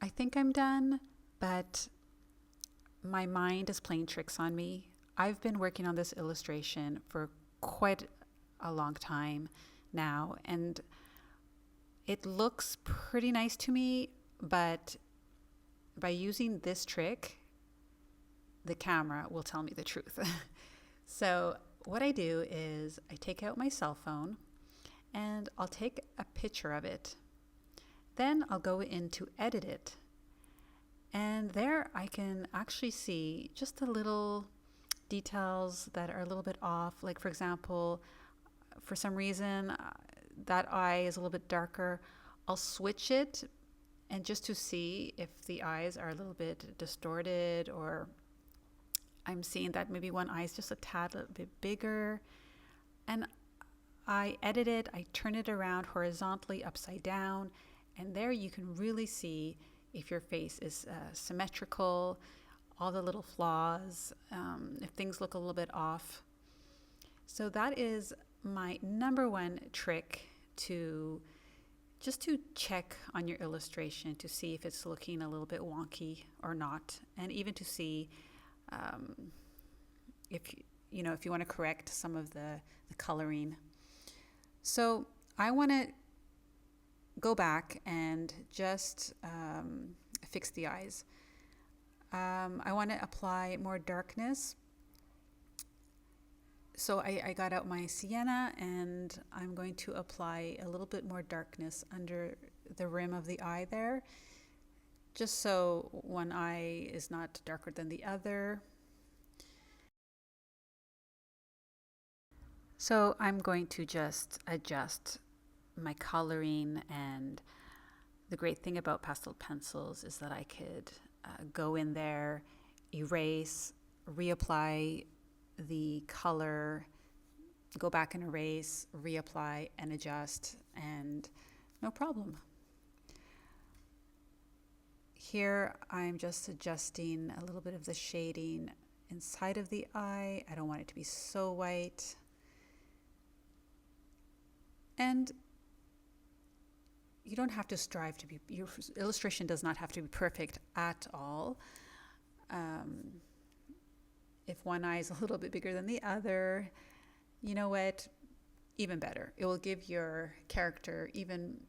I think I'm done, but my mind is playing tricks on me. I've been working on this illustration for quite a long time now, and it looks pretty nice to me, but by using this trick, the camera will tell me the truth. So, what I do is I take out my cell phone and I'll take a picture of it. Then I'll go in to edit it. And there I can actually see just the little details that are a little bit off. Like, for example, for some reason, that eye is a little bit darker. I'll switch it and just to see if the eyes are a little bit distorted, or I'm seeing that maybe one eye is just a tad a bit bigger. And I edit it, I turn it around horizontally upside down, and there you can really see if your face is symmetrical, all the little flaws, if things look a little bit off. So that is my number one trick to just to check on your illustration to see if it's looking a little bit wonky or not, and even to see if if you want to correct some of the coloring. So I want to go back and just fix the eyes. I want to apply more darkness. So I got out my sienna and I'm going to apply a little bit more darkness under the rim of the eye there, just so one eye is not darker than the other. So I'm going to just adjust my coloring, and the great thing about pastel pencils is that I could go in there, erase, reapply the color, go back and erase, reapply and adjust, and no problem. Here I'm just adjusting a little bit of the shading inside of the eye. I don't want it to be so white. And you don't have to strive to be, your illustration does not have to be perfect at all. If one eye is a little bit bigger than the other, you know what? Even better. It will give your character even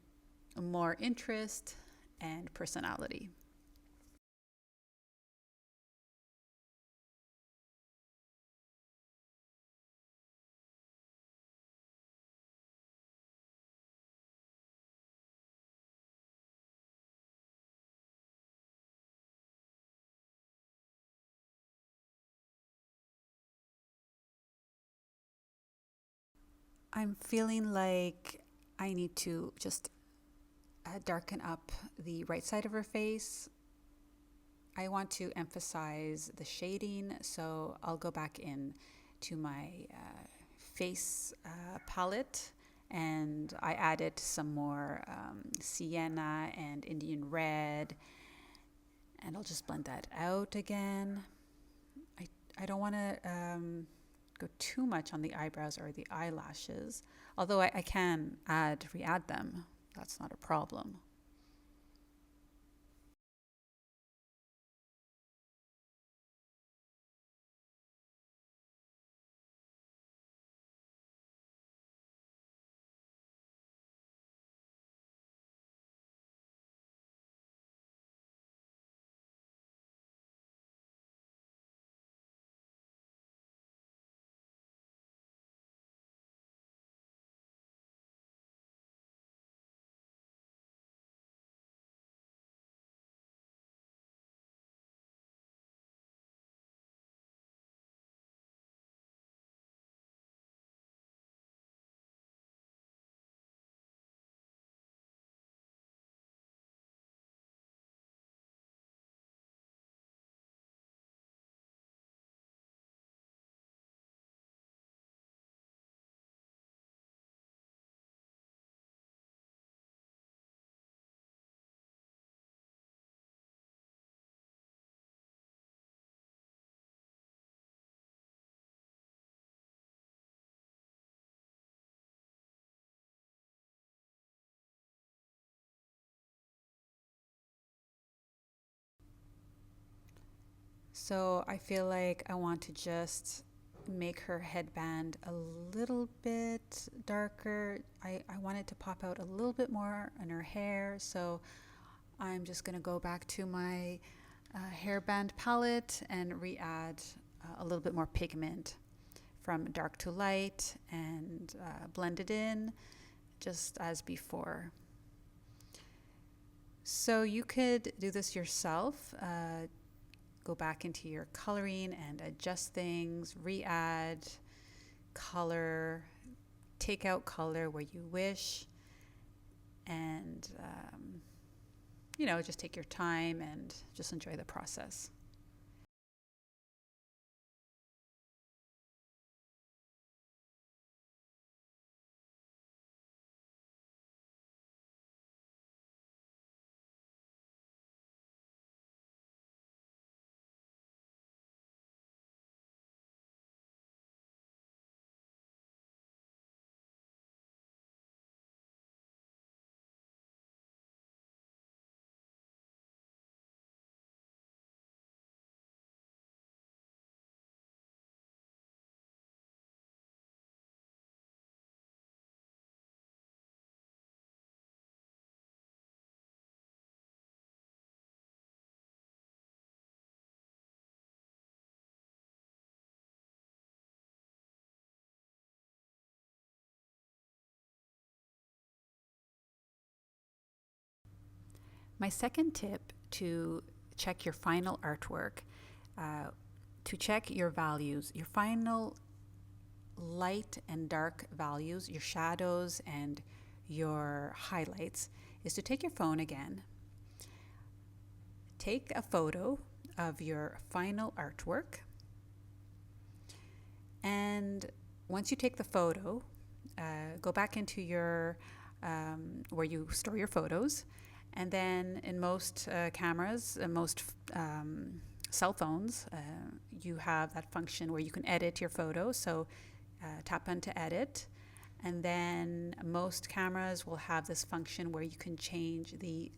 more interest and personality. I'm feeling like I need to just darken up the right side of her face. I want to emphasize the shading, so I'll go back in to my face palette, and I added some more sienna and Indian red, and I'll just blend that out again. I don't want to go too much on the eyebrows or the eyelashes, although I can re-add them. That's not a problem. So I feel like I want to just make her headband a little bit darker. I want it to pop out a little bit more in her hair. So I'm just going to go back to my hairband palette and re-add a little bit more pigment from dark to light and blend it in just as before. So you could do this yourself. Go back into your coloring and adjust things, re-add color, take out color where you wish, and just take your time and just enjoy the process. My second tip to check your final artwork, to check your values, your final light and dark values, your shadows and your highlights, is to take your phone again, take a photo of your final artwork, and once you take the photo, go back into your where you store your photos, and then in most cameras, most cell phones, you have that function where you can edit your photo. So tap onto edit, and then most cameras will have this function where you can change the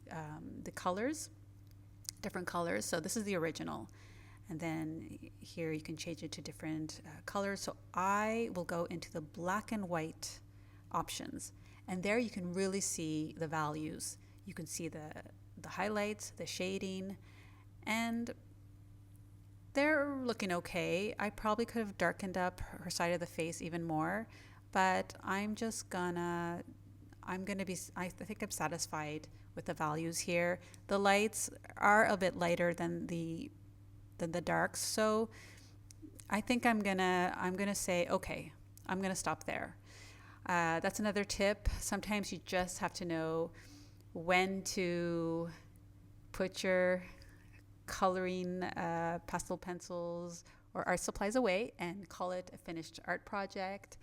colors, different colors. So this is the original, and then here you can change it to different colors. So I will go into the black and white options, and there you can really see the values. You can see the highlights, the shading, and they're looking okay. I probably could have darkened up her side of the face even more, but I think I'm satisfied with the values here. The lights are a bit lighter than the darks, so I think I'm gonna say, okay, I'm gonna stop there. That's another tip. Sometimes you just have to know when to put your coloring pastel pencils or art supplies away and call it a finished art project.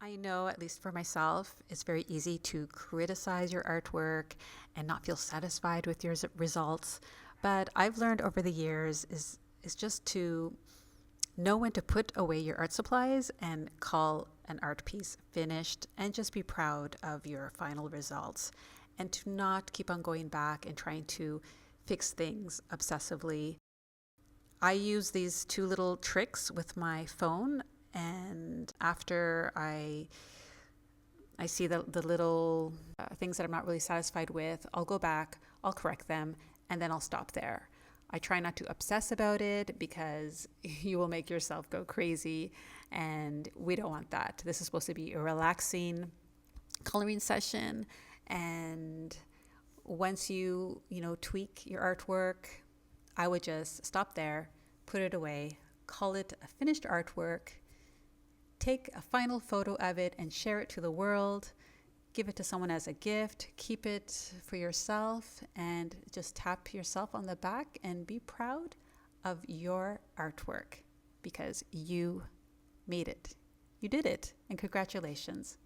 I know, at least for myself, it's very easy to criticize your artwork and not feel satisfied with your results. But I've learned over the years is just to know when to put away your art supplies and call an art piece finished, and just be proud of your final results, and to not keep on going back and trying to fix things obsessively. I use these two little tricks with my phone, and after I see the little things that I'm not really satisfied with, I'll go back, I'll correct them, and then I'll stop there. I try not to obsess about it because you will make yourself go crazy, and we don't want that. This is supposed to be a relaxing coloring session, and once you tweak your artwork, I would just stop there, put it away, call it a finished artwork, take a final photo of it and share it to the world, give it to someone as a gift, keep it for yourself, and just tap yourself on the back and be proud of your artwork because you made it. You did it, and congratulations.